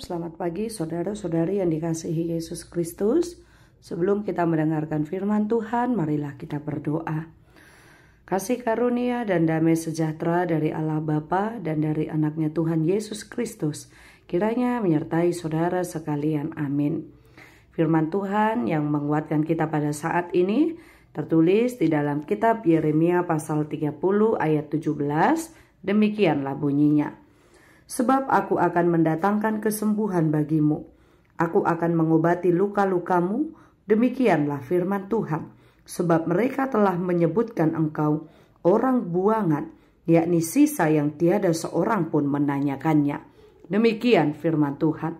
selamat pagi saudara-saudari yang dikasihi Yesus Kristus. Sebelum kita mendengarkan firman Tuhan, marilah kita berdoa. Kasih karunia dan damai sejahtera dari Allah Bapa dan dari anaknya Tuhan Yesus Kristus kiranya menyertai saudara sekalian. Amin. Firman Tuhan yang menguatkan kita pada saat ini tertulis di dalam kitab Yeremia pasal 30 ayat 17. Demikianlah bunyinya. Sebab aku akan mendatangkan kesembuhan bagimu. Aku akan mengobati luka-lukamu. Demikianlah firman Tuhan. Sebab mereka telah menyebutkan engkau orang buangan, yakni sisa yang tiada seorang pun menanyakannya. Demikian firman Tuhan.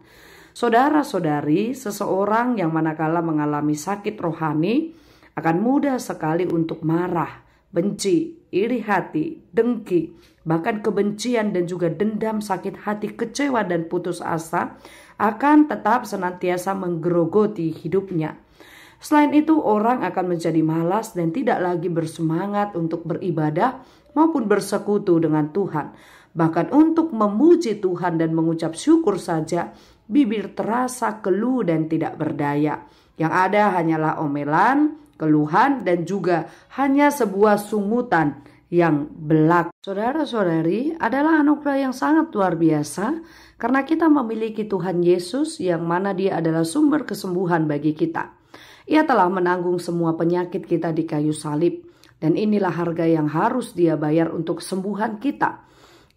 Saudara-saudari, seseorang yang manakala mengalami sakit rohani akan mudah sekali untuk marah, benci, iri hati, dengki, bahkan kebencian dan juga dendam, sakit hati, kecewa dan putus asa akan tetap senantiasa menggerogoti hidupnya. Selain itu, orang akan menjadi malas dan tidak lagi bersemangat untuk beribadah maupun bersekutu dengan Tuhan. Bahkan untuk memuji Tuhan dan mengucap syukur saja, bibir terasa keluh dan tidak berdaya. Yang ada hanyalah omelan, keluhan, dan juga hanya sebuah sungutan yang belak. Saudara-saudari, adalah anugerah yang sangat luar biasa karena kita memiliki Tuhan Yesus yang mana Dia adalah sumber kesembuhan bagi kita. Ia telah menanggung semua penyakit kita di kayu salib, dan inilah harga yang harus Dia bayar untuk kesembuhan kita,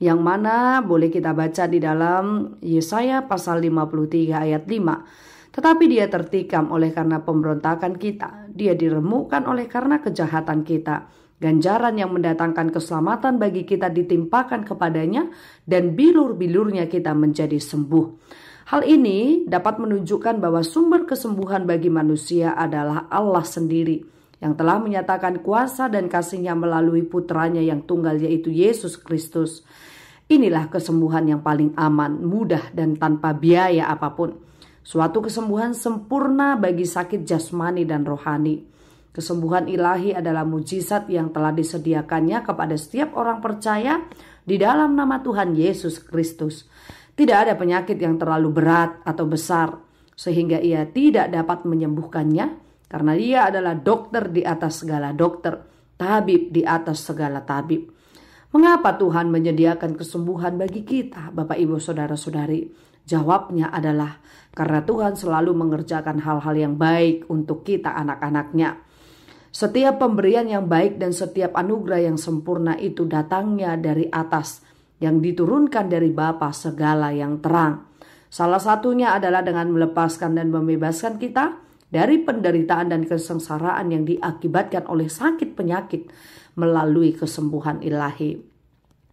yang mana boleh kita baca di dalam Yesaya pasal 53 ayat 5. Tetapi Dia tertikam oleh karena pemberontakan kita, Dia diremukkan oleh karena kejahatan kita. Ganjaran yang mendatangkan keselamatan bagi kita ditimpakan kepadanya, dan bilur-bilurnya kita menjadi sembuh. Hal ini dapat menunjukkan bahwa sumber kesembuhan bagi manusia adalah Allah sendiri, yang telah menyatakan kuasa dan kasih-Nya melalui putranya yang tunggal, yaitu Yesus Kristus. Inilah kesembuhan yang paling aman, mudah, dan tanpa biaya apapun. Suatu kesembuhan sempurna bagi sakit jasmani dan rohani. Kesembuhan ilahi adalah mujizat yang telah disediakannya kepada setiap orang percaya di dalam nama Tuhan Yesus Kristus. Tidak ada penyakit yang terlalu berat atau besar sehingga Ia tidak dapat menyembuhkannya, karena Dia adalah dokter di atas segala dokter, tabib di atas segala tabib. Mengapa Tuhan menyediakan kesembuhan bagi kita, Bapak Ibu Saudara-saudari? Jawabnya adalah karena Tuhan selalu mengerjakan hal-hal yang baik untuk kita anak-anaknya. Setiap pemberian yang baik dan setiap anugerah yang sempurna itu datangnya dari atas, yang diturunkan dari Bapa segala yang terang. Salah satunya adalah dengan melepaskan dan membebaskan kita dari penderitaan dan kesengsaraan yang diakibatkan oleh sakit penyakit melalui kesembuhan ilahi.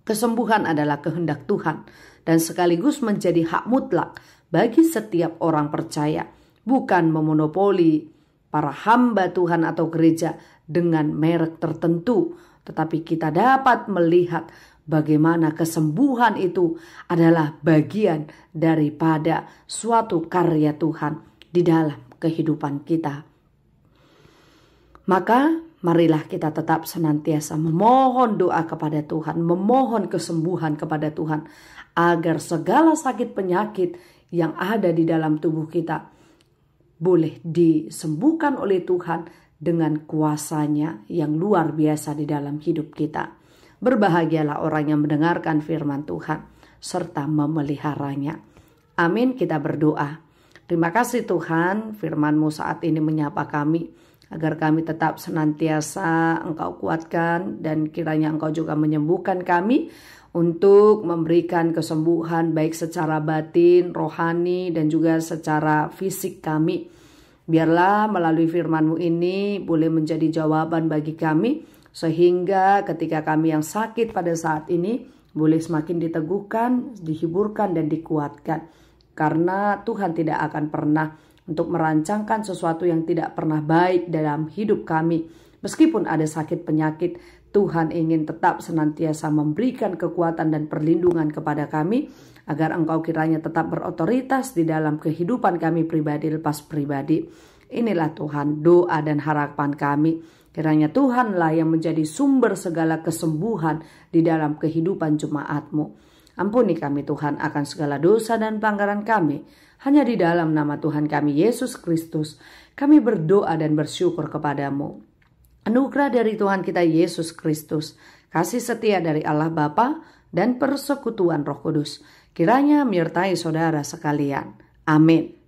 Kesembuhan adalah kehendak Tuhan dan sekaligus menjadi hak mutlak bagi setiap orang percaya, bukan memonopoli para hamba Tuhan atau gereja dengan merek tertentu, tetapi kita dapat melihat bagaimana kesembuhan itu adalah bagian daripada suatu karya Tuhan di dalam kehidupan kita. Maka marilah kita tetap senantiasa memohon doa kepada Tuhan, memohon kesembuhan kepada Tuhan, agar segala sakit penyakit yang ada di dalam tubuh kita boleh disembuhkan oleh Tuhan dengan kuasa-Nya yang luar biasa di dalam hidup kita. Berbahagialah orang yang mendengarkan firman Tuhan serta memeliharanya. Amin, kita berdoa. Terima kasih Tuhan, firman-Mu saat ini menyapa kami, agar kami tetap senantiasa Engkau kuatkan, dan kiranya Engkau juga menyembuhkan kami untuk memberikan kesembuhan baik secara batin, rohani, dan juga secara fisik kami. Biarlah melalui firman-Mu ini boleh menjadi jawaban bagi kami, sehingga ketika kami yang sakit pada saat ini boleh semakin diteguhkan, dihiburkan, dan dikuatkan. Karena Tuhan tidak akan pernah untuk merancangkan sesuatu yang tidak pernah baik dalam hidup kami. Meskipun ada sakit penyakit, Tuhan ingin tetap senantiasa memberikan kekuatan dan perlindungan kepada kami, agar Engkau kiranya tetap berotoritas di dalam kehidupan kami pribadi lepas pribadi. Inilah Tuhan doa dan harapan kami. Kiranya Tuhanlah yang menjadi sumber segala kesembuhan di dalam kehidupan jemaat-Mu. Ampuni kami Tuhan akan segala dosa dan pelanggaran kami. Hanya di dalam nama Tuhan kami Yesus Kristus, kami berdoa dan bersyukur kepadamu. Anugerah dari Tuhan kita Yesus Kristus, kasih setia dari Allah Bapa, dan persekutuan Roh Kudus kiranya menyertai saudara sekalian. Amin.